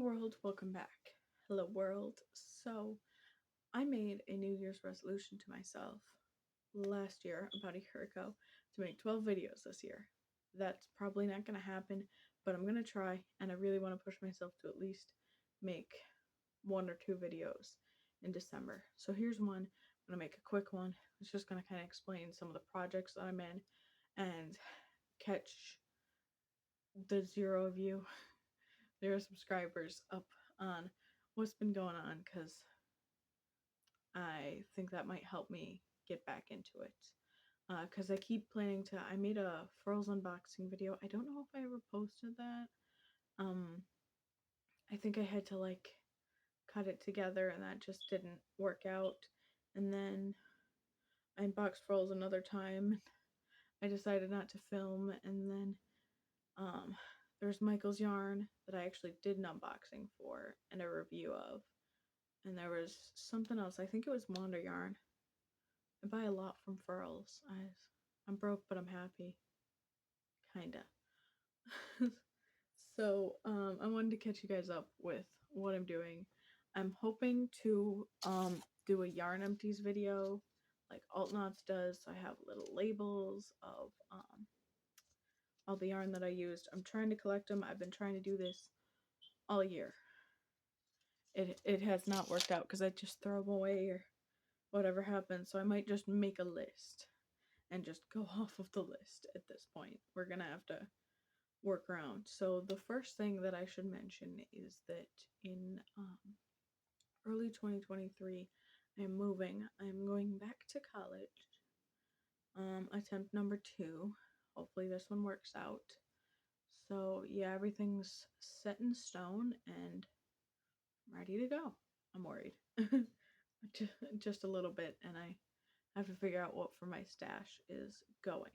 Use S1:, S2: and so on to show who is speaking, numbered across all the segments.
S1: world, welcome back. Hello world. So, I made a New Year's resolution to myself last year, about a year ago, to make 12 videos this year. That's probably not going to happen, but I'm going to try, and I really want to push myself to at least make one or two videos in December. So, here's one. I'm going to make a quick one. It's just going to kind of explain some of the projects that I'm in and catch the zero of you, zero subscribers up on what's been going on, because I think that might help me get back into it. Because I keep planning to. I made a Furls unboxing video. I don't know if I ever posted that. I think I had to cut it together, and that just didn't work out. And then I unboxed Furls another time. I decided not to film, and then there's Michael's yarn that I actually did an unboxing for and a review of. And there was something else. I think it was Wander yarn. I buy a lot from Furls. I'm broke, but I'm happy. Kinda. So, I wanted to catch you guys up with what I'm doing. I'm hoping to do a yarn empties video like Altnots does. So I have little labels of all the yarn that I used. I'm trying to collect them. I've been trying to do this all year. It has not worked out because I just throw them away or whatever happens. So I might just make a list and just go off of the list at this point. We're gonna have to work around. So the first thing that I should mention is that in early 2023, I am moving. I'm going back to college. Attempt number 2. Hopefully this one works out. So yeah, everything's set in stone and ready to go. I'm worried. Just a little bit, and I have to figure out what for my stash is going.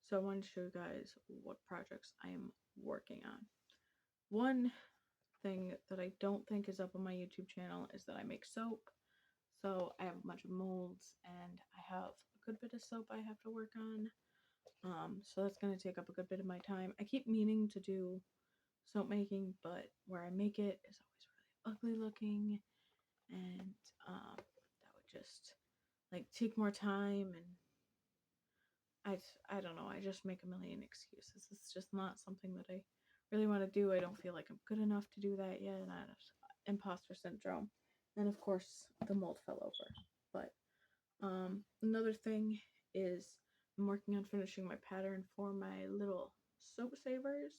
S1: So I wanted to show you guys what projects I am working on. One thing that I don't think is up on my YouTube channel is that I make soap. So I have a bunch of molds, and I have a good bit of soap I have to work on. So that's going to take up a good bit of my time. I keep meaning to do soap making, but where I make it is always really ugly looking, and that would just take more time, and I don't know, I just make a million excuses. It's just not something that I really want to do. I don't feel like I'm good enough to do that yet, and I have imposter syndrome. And of course, the mold fell over. But another thing is I'm working on finishing my pattern for my little soap savers.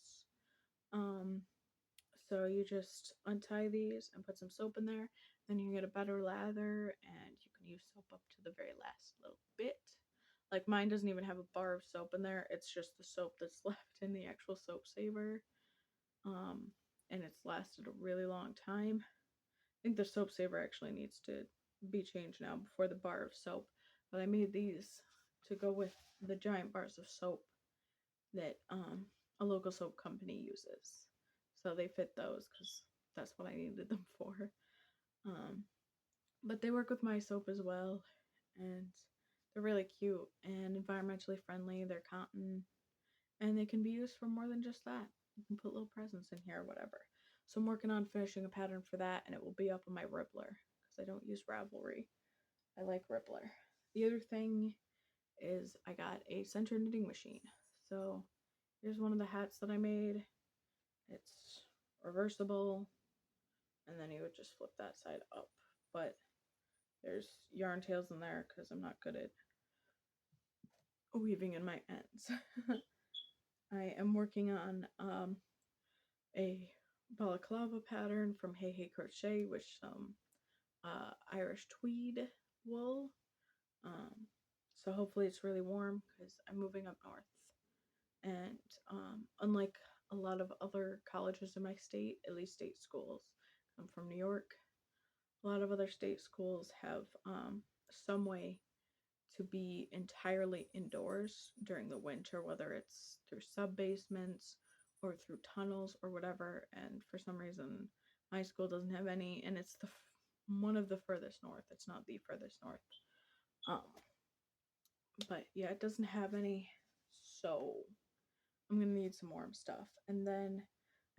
S1: So you just untie these and put some soap in there. Then you get a better lather, and you can use soap up to the very last little bit. Like mine doesn't even have a bar of soap in there. It's just the soap that's left in the actual soap saver. And it's lasted a really long time. I think the soap saver actually needs to be changed now before the bar of soap. But I made these to go with the giant bars of soap that a local soap company uses. So they fit those because that's what I needed them for. But they work with my soap as well, and they're really cute and environmentally friendly. They're cotton, and they can be used for more than just that. You can put little presents in here or whatever. So I'm working on finishing a pattern for that, and it will be up on my Ribbler because I don't use Ravelry. I like Ribbler. The other thing is I got a center knitting machine. So here's one of the hats that I made. It's reversible, and then you would just flip that side up. But there's yarn tails in there because I'm not good at weaving in my ends. I am working on a balaclava pattern from Hey Hey Crochet with some Irish tweed wool. So hopefully it's really warm because I'm moving up north. And unlike a lot of other colleges in my state, at least state schools, I'm from New York, a lot of other state schools have some way to be entirely indoors during the winter, whether it's through sub basements or through tunnels or whatever. And for some reason, my school doesn't have any, and it's one of the furthest north. It's not the furthest north. But yeah, it doesn't have any, so I'm gonna need some warm stuff. And then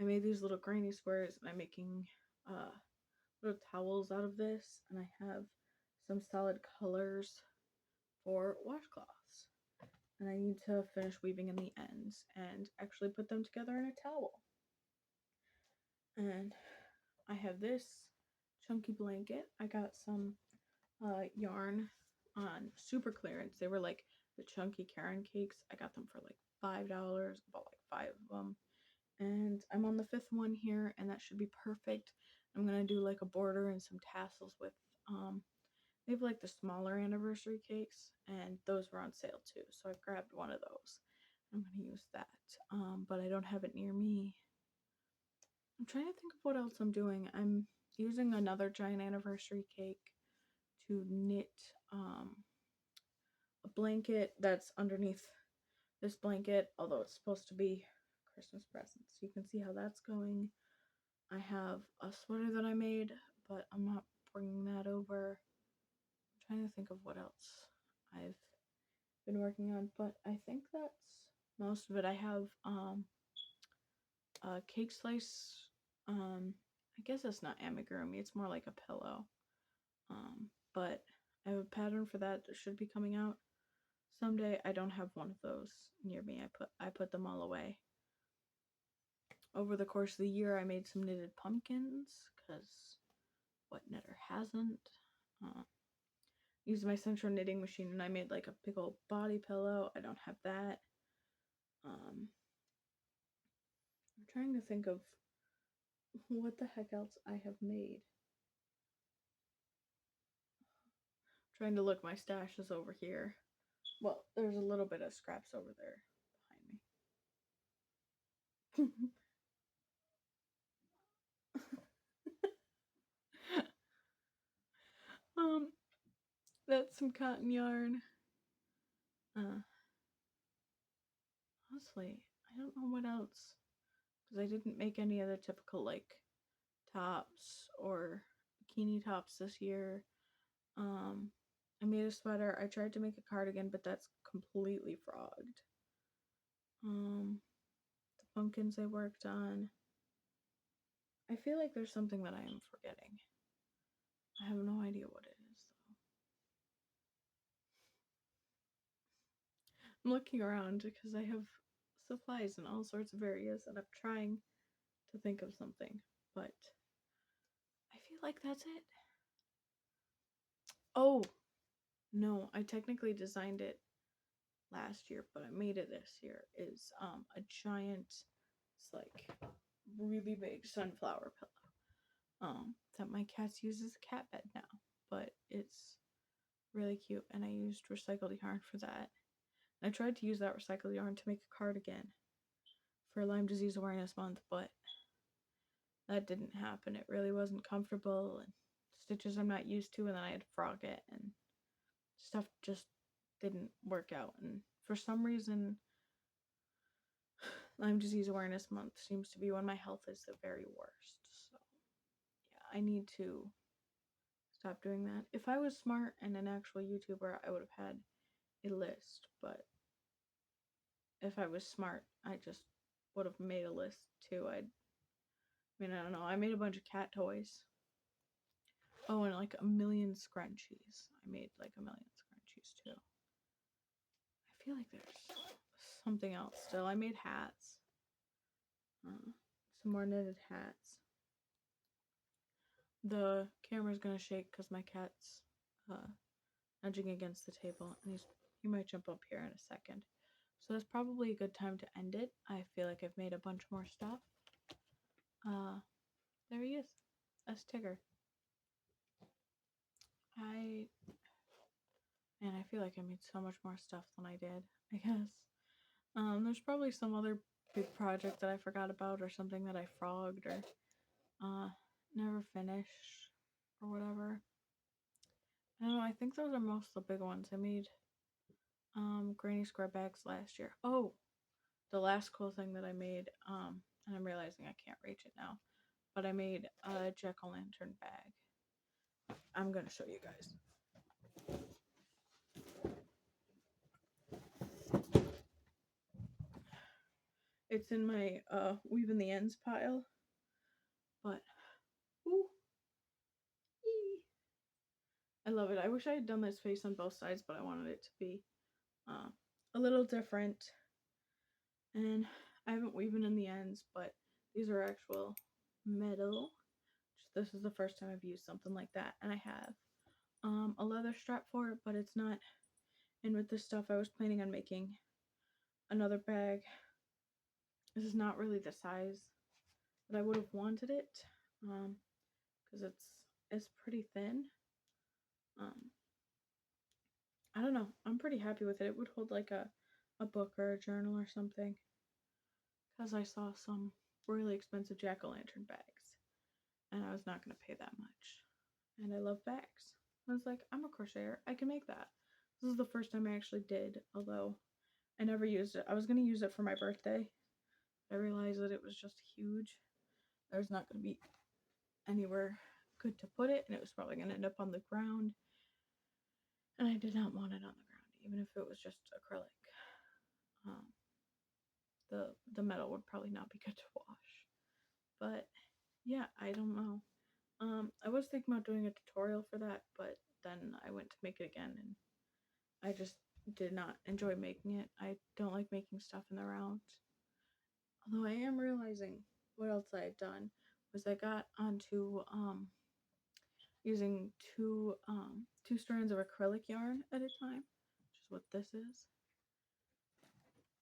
S1: I made these little granny squares, and I'm making uh, little towels out of this, and I have some solid colors for washcloths. And I need to finish weaving in the ends and actually put them together in a towel. And I have this chunky blanket. I got some yarn on super clearance. They were like the chunky Karen cakes. I got them for like $5, about like 5 of them. And I'm on the 5th one here, and that should be perfect. I'm gonna do like a border and some tassels with they have like the smaller anniversary cakes, and those were on sale too, so I grabbed one of those. I'm gonna use that, but I don't have it near me. I'm trying to think of what else I'm doing. I'm using another giant anniversary cake to knit a blanket that's underneath this blanket, although it's supposed to be Christmas presents. You can see how that's going. I have a sweater that I made, but I'm not bringing that over. I'm trying to think of what else I've been working on, but I think that's most of it. I have a cake slice. I guess it's not amigurumi, it's more like a pillow. But I have a pattern for that should be coming out someday. I don't have one of those near me. I put them all away. Over the course of the year, I made some knitted pumpkins, because what knitter hasn't? Used my central knitting machine, and I made like a big old body pillow. I don't have that. I'm trying to think of what the heck else I have made. Trying to look, my stash is over here. Well, there's a little bit of scraps over there behind me. That's some cotton yarn. Honestly, I don't know what else, because I didn't make any of the typical like tops or bikini tops this year. I made a sweater. I tried to make a cardigan, but that's completely frogged. The pumpkins I worked on. I feel like there's something that I am forgetting. I have no idea what it is, though. I'm looking around because I have supplies in all sorts of areas, and I'm trying to think of something, but I feel like that's it. Oh, no, I technically designed it last year, but I made it this year. Is a giant, it's like really big sunflower pillow that my cats use as a cat bed now, but it's really cute, and I used recycled yarn for that. I tried to use that recycled yarn to make a cardigan for Lyme Disease Awareness Month, but that didn't happen. It really wasn't comfortable, and stitches I'm not used to, and then I had to frog it, and stuff just didn't work out. And for some reason, Lyme Disease Awareness Month seems to be when my health is the very worst. So, yeah, I need to stop doing that. If I was smart and an actual YouTuber, I would have had a list, but if I was smart, I just would have made a list too. I don't know. I made a bunch of cat toys. Oh, and like a million scrunchies. I made like a million scrunchies too. I feel like there's something else still. I made hats. Some more knitted hats. The camera's gonna shake because my cat's nudging against the table, and he might jump up here in a second. So that's probably a good time to end it. I feel like I've made a bunch more stuff. There he is. That's Tigger. I feel like I made so much more stuff than I did, I guess. There's probably some other big project that I forgot about, or something that I frogged or never finished or whatever. I don't know, I think those are most of the big ones. I made granny square bags last year. Oh, the last cool thing that I made, and I'm realizing I can't reach it now, but I made a jack-o'-lantern bag. I'm gonna show you guys. It's in my weaving the ends pile. But ooh, ee. I love it. I wish I had done this face on both sides, but I wanted it to be uh, a little different. And I haven't woven in the ends, but these are actual metal. This is the first time I've used something like that, and I have a leather strap for it, but it's not in with this stuff. I was planning on making another bag. This is not really the size that I would have wanted it, because it's pretty thin. I don't know. I'm pretty happy with it. It would hold like a book or a journal or something. Because I saw some really expensive jack-o'-lantern bags, and I was not going to pay that much. And I love bags. I was like, I'm a crocheter. I can make that. This is the first time I actually did, although I never used it. I was going to use it for my birthday. I realized that it was just huge. There's not going to be anywhere good to put it, and it was probably going to end up on the ground. And I did not want it on the ground, even if it was just acrylic. The metal would probably not be good to wash. But yeah, I don't know. I was thinking about doing a tutorial for that, but then I went to make it again, and I just did not enjoy making it. I don't like making stuff in the round. Although I am realizing what else I had done was I got onto using two strands of acrylic yarn at a time, which is what this is.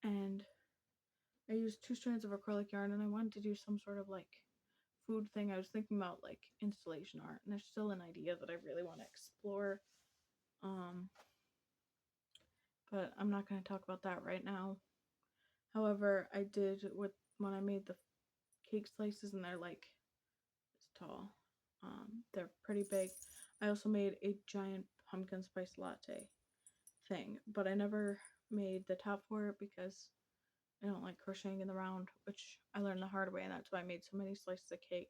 S1: And I used two strands of acrylic yarn, and I wanted to do some sort of like food thing. I was thinking about like installation art, and there's still an idea that I really want to explore. But I'm not going to talk about that right now. However, I did when I made the cake slices, and they're like this tall. They're pretty big. I also made a giant pumpkin spice latte thing, but I never made the top for it because I don't like crocheting in the round, which I learned the hard way, and that's why I made so many slices of cake.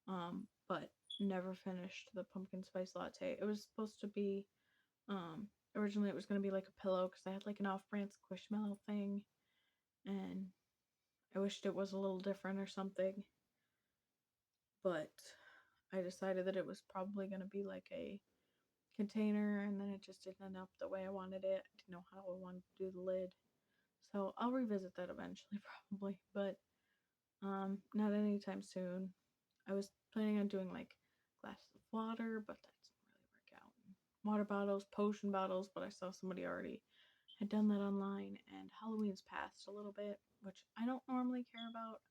S1: But never finished the pumpkin spice latte. It was supposed to be, originally it was going to be like a pillow because I had like an off-brand Squishmallow thing, and I wished it was a little different or something. But I decided that it was probably going to be like a container, and then it just didn't end up the way I wanted it. I didn't know how I wanted to do the lid. So I'll revisit that eventually, probably, but not anytime soon. I was planning on doing like glasses of water, but that didn't really work out. Water bottles, potion bottles, but I saw somebody already had done that online, and Halloween's passed a little bit, which I don't normally care about.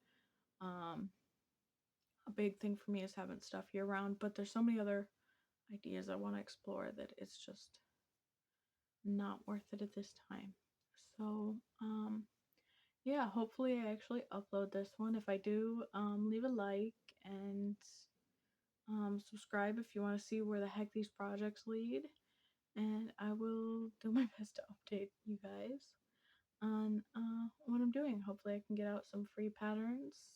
S1: A big thing for me is having stuff year round, but there's so many other ideas I want to explore that it's just not worth it at this time. So, yeah, hopefully I actually upload this one. If I do, leave a like and subscribe if you want to see where the heck these projects lead. And I will do my best to update you guys on what I'm doing. Hopefully I can get out some free patterns.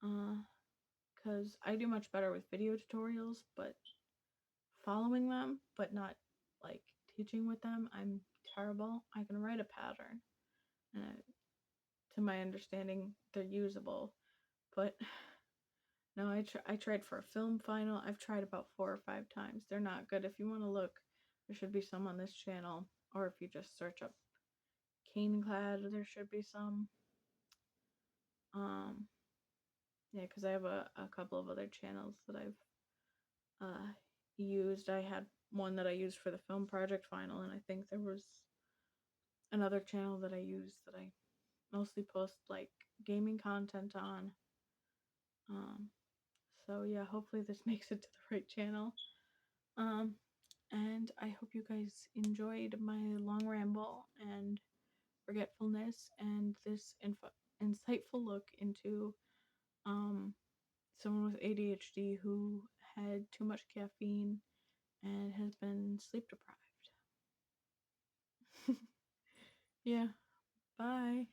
S1: Because I do much better with video tutorials, but following them, but not like teaching with them, I'm terrible. I can write a pattern, and to my understanding, they're usable, but no, I tried for a film final. I've tried about 4 or 5 times. They're not good. If you want to look, there should be some on this channel, or if you just search up cane clad, there should be some. Yeah, because I have a couple of other channels that I've used. I had one that I used for the film project final, and I think there was another channel that I used that I mostly post like gaming content on. So yeah, hopefully this makes it to the right channel. And I hope you guys enjoyed my long ramble and forgetfulness and this insightful look into someone with ADHD who had too much caffeine and has been sleep deprived. Yeah, bye.